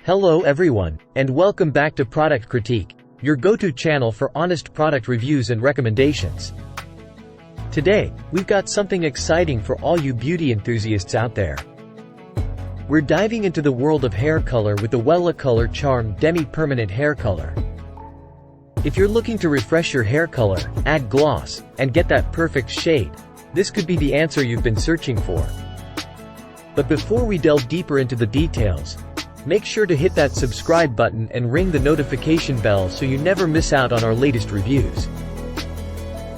Hello everyone, and welcome back to Product Critique, your go-to channel for honest product reviews and recommendations. Today, we've got something exciting for all you beauty enthusiasts out there. We're diving into the world of hair color with the Wella Color Charm Demi-Permanent Hair Color. If you're looking to refresh your hair color, add gloss, and get that perfect shade, this could be the answer you've been searching for. But before we delve deeper into the details, make sure to hit that subscribe button and ring the notification bell so you never miss out on our latest reviews.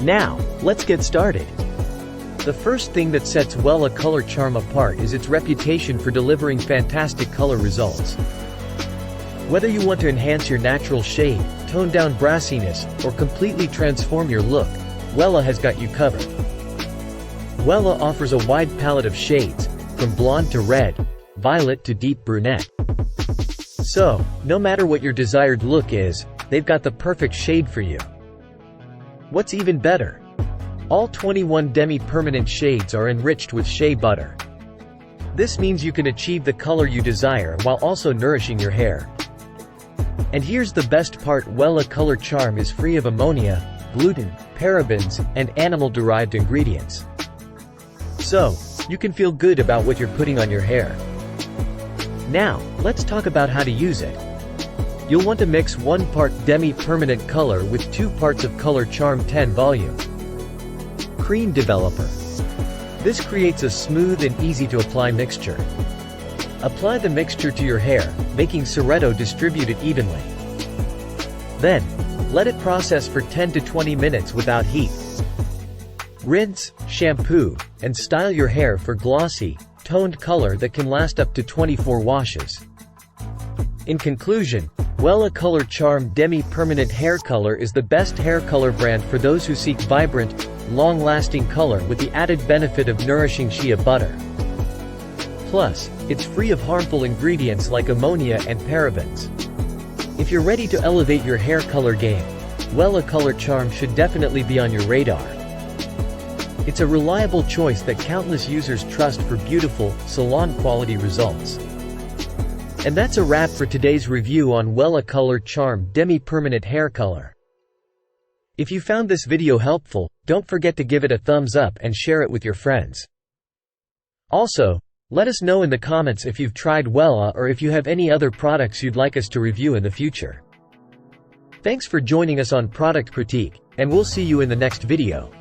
Now, let's get started. The first thing that sets Wella Color Charm apart is its reputation for delivering fantastic color results. Whether you want to enhance your natural shade, tone down brassiness, or completely transform your look, Wella has got you covered. Wella offers a wide palette of shades, from blonde to red, violet to deep brunette. So, no matter what your desired look is, they've got the perfect shade for you. What's even better? All 21 demi-permanent shades are enriched with shea butter. This means you can achieve the color you desire while also nourishing your hair. And here's the best part: Wella Color Charm is free of ammonia, gluten, parabens, and animal-derived ingredients. So, you can feel good about what you're putting on your hair. Now, let's talk about how to use it. You'll want to mix 1 part demi-permanent color with 2 parts of Color Charm 10 volume. Cream Developer. This creates a smooth and easy-to-apply mixture. Apply the mixture to your hair, making Soretto distribute it evenly. Then, let it process for 10 to 20 minutes without heat. Rinse, shampoo, and style your hair for glossy, toned color that can last up to 24 washes. In conclusion, Wella Color Charm Demi-Permanent Hair Color is the best hair color brand for those who seek vibrant, long-lasting color with the added benefit of nourishing shea butter. Plus, it's free of harmful ingredients like ammonia and parabens. If you're ready to elevate your hair color game, Wella Color Charm should definitely be on your radar. It's a reliable choice that countless users trust for beautiful, salon-quality results. And that's a wrap for today's review on Wella Color Charm Demi-Permanent Hair Color. If you found this video helpful, don't forget to give it a thumbs up and share it with your friends. Also, let us know in the comments if you've tried Wella or if you have any other products you'd like us to review in the future. Thanks for joining us on Product Critique, and we'll see you in the next video.